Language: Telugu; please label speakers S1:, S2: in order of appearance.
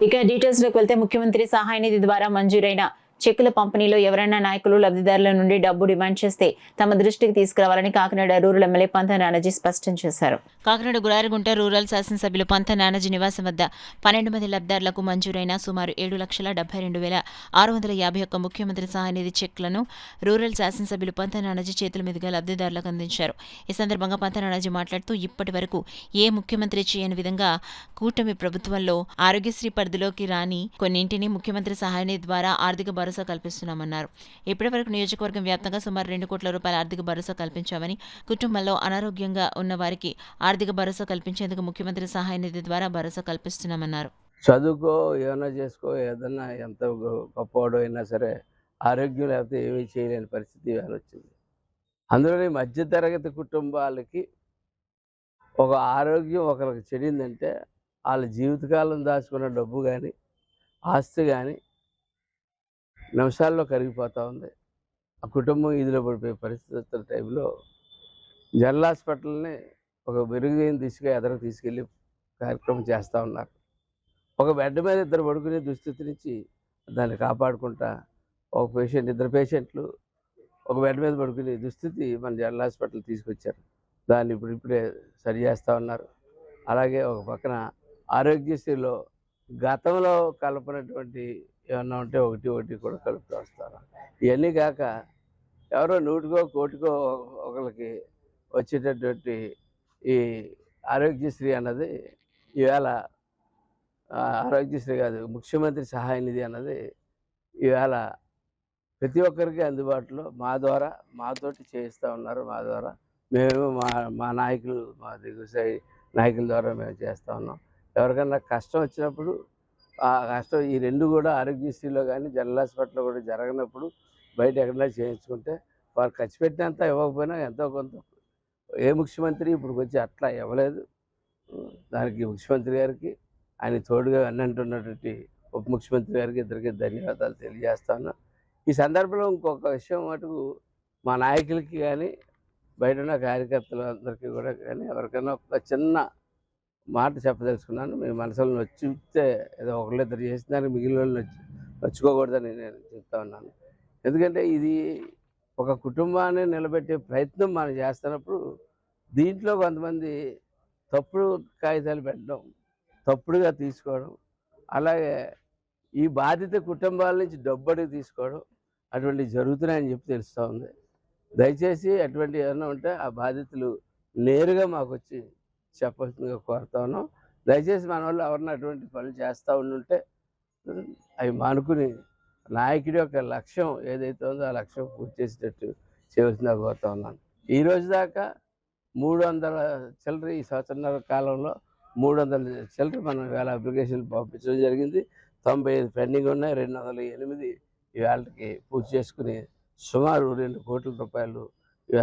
S1: ఇక డీటెయిల్స్‌లోకి వెళ్తే ముఖ్యమంత్రి సహాయ నిధి ద్వారా మంజూరైన చెక్కుల పంపిణీలో ఎవరైనా నాయకులు లబ్ధిదారుల నుండి డబ్బు డిమాండ్ చేస్తే తమ దృష్టికి తీసుకురావాలని కాకినాడ రూరల్ ఎమ్మెల్యే పంత నానాజీ స్పష్టం చేశారు. కాకినాడ గురారిగుంట రూరల్ శాసనసభ్యులు పంత నానాజీ నివాసం వద్ద 12 మంది లబ్ధిదారులకు మంజూరైన సుమారు 7,72,651 ముఖ్యమంత్రి సహాయ నిధి చెక్లను రూరల్ శాసనసభ్యులు పంత నానాజీ చేతుల మీదుగా లబ్ధిదారులకు అందించారు. ఈ సందర్భంగా పంత నానాజీ మాట్లాడుతూ ఇప్పటి వరకు ఏ ముఖ్యమంత్రి చేయని విధంగా కూటమి ప్రభుత్వంలో ఆరోగ్యశ్రీ పరిధిలోకి రాని కొన్నింటిని ముఖ్యమంత్రి సహాయ నిధి ద్వారా ఆర్థిక భరోసా కల్పిస్తున్నామన్నారు. ఇప్పటివరకు నియోజకవర్గం వ్యాప్తంగా సుమారు 2 కోట్ల రూపాయల ఆర్థిక భరోసా కల్పించామని, కుటుంబంలో అనారోగ్యంగా ఉన్న వారికి ఆర్థిక భరోసా కల్పించేందుకు ముఖ్యమంత్రి సహాయ నిధి ద్వారా భరోసా కల్పిస్తున్నామన్నారు.
S2: చదువుకో, ఏమైనా చేసుకో, ఏదన్నా ఎంత గొప్పవాడు అయినా సరే ఆరోగ్యం లేకపోతే ఏమీ చేయలేని పరిస్థితి ఇవాళ వచ్చింది. అందులోని మధ్యతరగతి కుటుంబాలకి ఒక ఆరోగ్యం ఒకరికి చెడిందంటే వాళ్ళ జీవితకాలం దాచుకున్న డబ్బు కానీ ఆస్తి కానీ నిమిషాల్లో కరిగిపోతూ ఉంది. ఆ కుటుంబం ఇదిలో పడిపోయే పరిస్థితుల టైంలో జనరల్ హాస్పిటల్ని ఒక మెరుగైన దిశగా ఎదరకు తీసుకెళ్ళి కార్యక్రమం చేస్తూ ఉన్నారు. ఒక బెడ్ మీద ఇద్దరు పడుకునే దుస్థితి నుంచి దాన్ని కాపాడుకుంటా ఒక పేషెంట్, ఇద్దరు పేషెంట్లు ఒక బెడ్ మీద పడుకునే దుస్థితి మన జనరల్ హాస్పిటల్ తీసుకొచ్చారు. దాన్ని ఇప్పుడే సరి చేస్తూ ఉన్నారు. అలాగే ఒక పక్కన ఆరోగ్యశ్రీలో గతంలో కలపనటువంటి ఏమన్నా ఉంటే ఒకటి కూడా కలుపుతూ వస్తారు. ఇవన్నీ కాక ఎవరో నూటికో కోటికో ఒకరికి వచ్చేటటువంటి ఈ ఆరోగ్యశ్రీ అన్నది ఈవేళ ఆరోగ్యశ్రీ కాదు, ముఖ్యమంత్రి సహాయ నిధి అన్నది ఈవేళ ప్రతి ఒక్కరికి అందుబాటులో మాతోటి చేయిస్తూ ఉన్నారు. మా ద్వారా మేము మా నాయకులు, మా దిగుసాయి నాయకుల ద్వారా మేము చేస్తూ ఉన్నాం. ఎవరికన్నా కష్టం వచ్చినప్పుడు ఆ కష్టం ఈ రెండు కూడా ఆరోగ్యశ్రీలో కానీ జనరల్ హాస్పిటల్లో కూడా జరగనప్పుడు బయట ఎక్కడైనా చేయించుకుంటే వారు ఖర్చు పెట్టినంత ఇవ్వకపోయినా ఎంతో కొంత ఏ ముఖ్యమంత్రి ఇప్పుడు వచ్చి అట్లా ఇవ్వలేదు. దానికి ముఖ్యమంత్రి గారికి, ఆయన తోడుగా అన్నంటున్నటువంటి ఉప ముఖ్యమంత్రి గారికి ఇద్దరికి ధన్యవాదాలు తెలియజేస్తాను. ఈ సందర్భంలో ఇంకొక విషయం మటుకు మా నాయకులకి కానీ బయట ఉన్న కార్యకర్తలు అందరికీ కూడా కానీ ఎవరికైనా ఒక చిన్న మాట చెప్పదలుచుకున్నాను. మీ మనసులో నచ్చితే ఏదో ఒకళ్ళిద్దరు చేసినారు, మిగిలిన వాళ్ళు నచ్చుకోకూడదని నేను చెప్తా ఉన్నాను. ఎందుకంటే ఇది ఒక కుటుంబాన్ని నిలబెట్టే ప్రయత్నం మనం చేస్తున్నప్పుడు దీంట్లో కొంతమంది తప్పుడు కాగితాలు పెట్టడం, తప్పుడుగా తీసుకోవడం, అలాగే ఈ బాధిత కుటుంబాల నుంచి డబ్బు తీసుకోవడం అటువంటివి జరుగుతున్నాయని చెప్పి తెలుస్తూ ఉంది. దయచేసి అటువంటి ఏమైనా ఉంటే ఆ బాధితులు నేరుగా మాకు వచ్చి చెప్పాల్సిందిగా కోరుతా ఉన్నాం. దయచేసి మన వాళ్ళు ఎవరన్నా అటువంటి పనులు చేస్తూ ఉండుంటే అవి మానుకుని నాయకుడి యొక్క లక్ష్యం ఏదైతే ఉందో ఆ లక్ష్యం పూర్తి చేసేటట్టు చేయవలసిందిగా కోరుతా ఉన్నాను. ఈరోజు దాకా 300 చిల్లర, ఈ సంవత్సరాల కాలంలో 300 చిల్లర మనం ఇవాళ అప్లికేషన్లు పంపించడం జరిగింది. 95 పెండింగ్ ఉన్నాయి. 208 ఇవాళకి పూర్తి చేసుకుని సుమారు 2 కోట్ల రూపాయలు